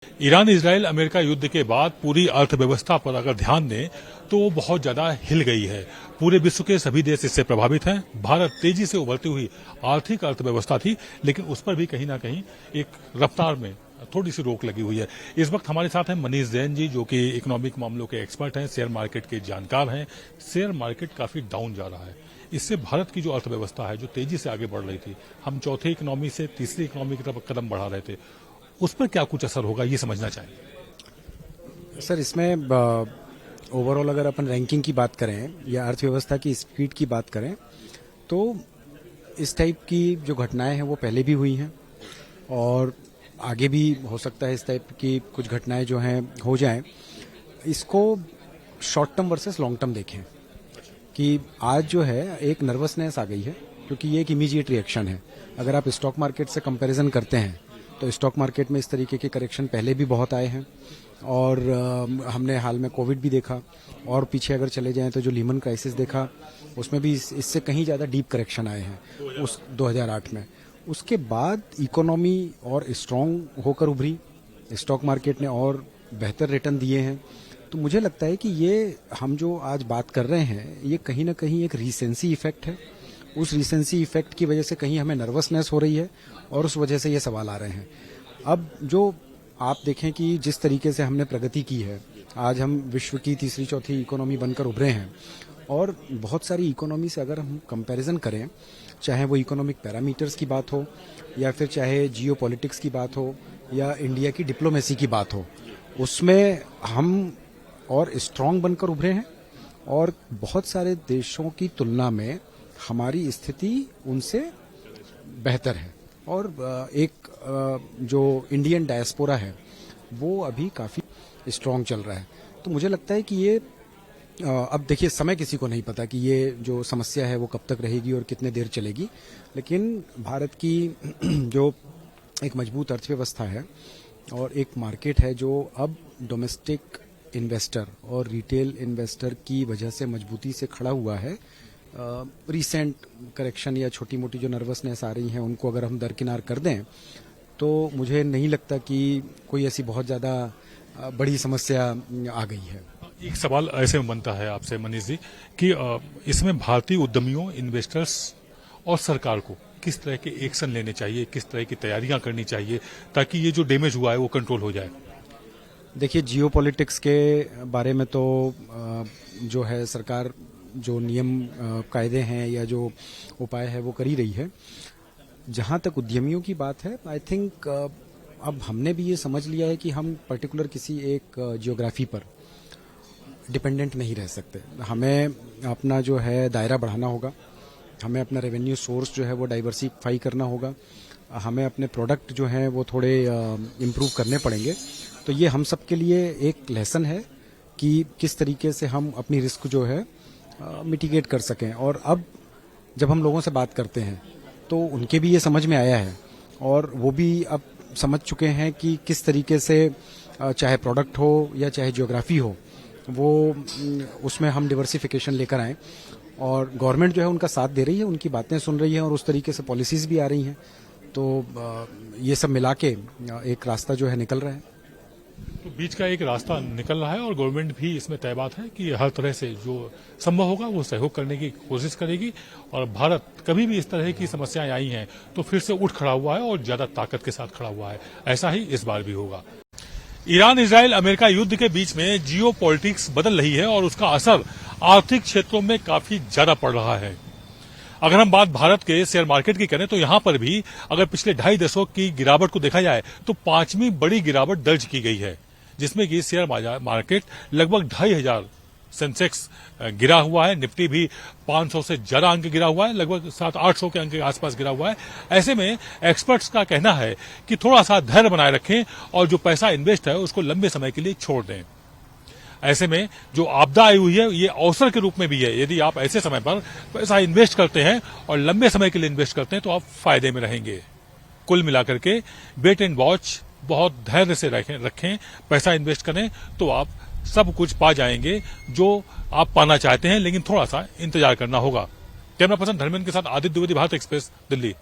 Iran Israel America युद्ध के बाद पूरी अर्थव्यवस्था पर अगर ध्यान दें तो वो बहुत ज्यादा हिल गई है। पूरे विश्व के सभी देश इससे प्रभावित हैं। भारत तेजी से उभरती हुई आर्थिक अर्थव्यवस्था थी, लेकिन उस पर भी कहीं ना कहीं एक रफ्तार में थोड़ी सी रोक लगी हुई है। इस वक्त हमारे साथ हैं मनीष जैन जी, जो कि इकोनॉमिक मामलों के एक्सपर्ट हैं, शेयर मार्केट के जानकार हैं। शेयर मार्केट काफी डाउन जा रहा है। इससे भारत की जो अर्थव्यवस्था है, जो तेजी से आगे बढ़ रही थी, हम चौथी इकोनॉमी से तीसरी इकोनॉमी की तरफ कदम बढ़ा रहे थे, उस पर क्या कुछ असर होगा, ये समझना चाहिए। सर, इसमें ओवरऑल अगर अपन रैंकिंग की बात करें या अर्थव्यवस्था की स्पीड की बात करें तो इस टाइप की जो घटनाएं हैं वो पहले भी हुई हैं और आगे भी हो सकता है इस टाइप की कुछ घटनाएं जो हैं हो जाएं। इसको short term versus long term देखें कि आज जो है एक नर्वसनेस आ गई है, क्योंकि ये एक इमीडिएट रिएक्शन है। अगर आप स्टॉक मार्केट से कंपैरिजन करते हैं तो स्टॉक मार्केट में इस तरीके के करेक्शन पहले भी बहुत आए हैं और हमने हाल में कोविड भी देखा और पीछे अगर चले जाएं तो जो लीमन क्राइसिस देखा उसमें भी इससे कहीं ज़्यादा डीप करेक्शन आए हैं उस 2008 में। उसके बाद इकोनॉमी और स्ट्रांग होकर उभरी, स्टॉक मार्केट ने और बेहतर रिटर्न दिए हैं। तो मुझे लगता है कि ये हम जो आज बात कर रहे हैं ये कहीं ना कहीं एक रीसेंसी इफेक्ट है। उस रीसेंसी इफेक्ट की वजह से कहीं हमें नर्वसनेस हो रही है और उस वजह से ये सवाल आ रहे हैं। अब जो आप देखें कि जिस तरीके से हमने प्रगति की है, आज हम विश्व की तीसरी चौथी इकोनॉमी बनकर उभरे हैं और बहुत सारी इकोनॉमी से अगर हम कंपैरिजन करें, चाहे वो इकोनॉमिक पैरामीटर्स की बात हो या फिर चाहे जियो पॉलिटिक्स की बात हो या इंडिया की डिप्लोमेसी की बात हो, उसमें हम और स्ट्रांग बनकर उभरे हैं और बहुत सारे देशों की तुलना में हमारी स्थिति उनसे बेहतर है। और एक जो इंडियन डायस्पोरा है वो अभी काफ़ी स्ट्रांग चल रहा है। तो मुझे लगता है कि ये अब देखिए, समय किसी को नहीं पता कि ये जो समस्या है वो कब तक रहेगी और कितने देर चलेगी, लेकिन भारत की जो एक मजबूत अर्थव्यवस्था है और एक मार्केट है जो अब डोमेस्टिक इन्वेस्टर और रिटेल इन्वेस्टर की वजह से मजबूती से खड़ा हुआ है। रीसेंट करेक्शन या छोटी मोटी जो नर्वसनेस आ रही हैं उनको अगर हम दरकिनार कर दें तो मुझे नहीं लगता कि कोई ऐसी बहुत ज़्यादा बड़ी समस्या आ गई है। एक सवाल ऐसे में बनता है आपसे मनीष जी कि इसमें भारतीय उद्यमियों, इन्वेस्टर्स और सरकार को किस तरह के एक्शन लेने चाहिए, किस तरह की तैयारियां करनी चाहिए ताकि ये जो डैमेज हुआ है वो कंट्रोल हो जाए। देखिए, जियो पॉलिटिक्स के बारे में तो जो है सरकार जो नियम कायदे हैं या जो उपाय है वो कर ही रही है। जहाँ तक उद्यमियों की बात है, आई थिंक अब हमने भी ये समझ लिया है कि हम पर्टिकुलर किसी एक जियोग्राफी पर डिपेंडेंट नहीं रह सकते। हमें अपना जो है दायरा बढ़ाना होगा, हमें अपना रेवेन्यू सोर्स जो है वो डाइवर्सिफाई करना होगा, हमें अपने प्रोडक्ट जो हैं वो थोड़े इम्प्रूव करने पड़ेंगे। तो ये हम सब के लिए एक लेसन है कि किस तरीके से हम अपनी रिस्क जो है मिटिगेट कर सकें। और अब जब हम लोगों से बात करते हैं तो उनके भी ये समझ में आया है और वो भी अब समझ चुके हैं कि किस तरीके से चाहे प्रोडक्ट हो या चाहे ज्योग्राफी हो, वो उसमें हम डिवर्सिफिकेशन लेकर आएँ। और गवर्नमेंट जो है उनका साथ दे रही है, उनकी बातें सुन रही है और उस तरीके से पॉलिसीज़ भी आ रही हैं। तो ये सब मिला के एक रास्ता जो है निकल रहा है। तो बीच का एक रास्ता निकल रहा है और गवर्नमेंट भी इसमें तय बात है कि हर तरह से जो संभव होगा वो सहयोग करने की कोशिश करेगी। और भारत कभी भी इस तरह की समस्याएं आई हैं तो फिर से उठ खड़ा हुआ है और ज्यादा ताकत के साथ खड़ा हुआ है। ऐसा ही इस बार भी होगा। ईरान इजराइल अमेरिका युद्ध के बीच में जियो पॉलिटिक्स बदल रही है और उसका असर आर्थिक क्षेत्रों में काफी ज्यादा पड़ रहा है। अगर हम बात भारत के शेयर मार्केट की करें तो यहां पर भी अगर पिछले 2.5 दशक की गिरावट को देखा जाए तो 5वीं बड़ी गिरावट दर्ज की गई है, जिसमें कि शेयर मार्केट लगभग 2,500 सेंसेक्स गिरा हुआ है। निफ्टी भी 500 से ज्यादा अंक गिरा हुआ है, लगभग 700-800 के अंक के आसपास गिरा हुआ है। ऐसे में एक्सपर्ट्स का कहना है कि थोड़ा सा धैर्य बनाए रखें और जो पैसा इन्वेस्ट है उसको लंबे समय के लिए छोड़ दें। ऐसे में जो आपदा आई हुई है ये अवसर के रूप में भी है। यदि आप ऐसे समय पर पैसा इन्वेस्ट करते हैं और लंबे समय के लिए इन्वेस्ट करते हैं तो आप फायदे में रहेंगे। कुल मिलाकर के वेट एंड वॉच, बहुत धैर्य से रखें, पैसा इन्वेस्ट करें तो आप सब कुछ पा जाएंगे जो आप पाना चाहते हैं, लेकिन थोड़ा सा इंतजार करना होगा। कैमरा पर्सन धर्मेंद्र के साथ आदित्य द्विवेदी, भारत एक्सप्रेस, दिल्ली।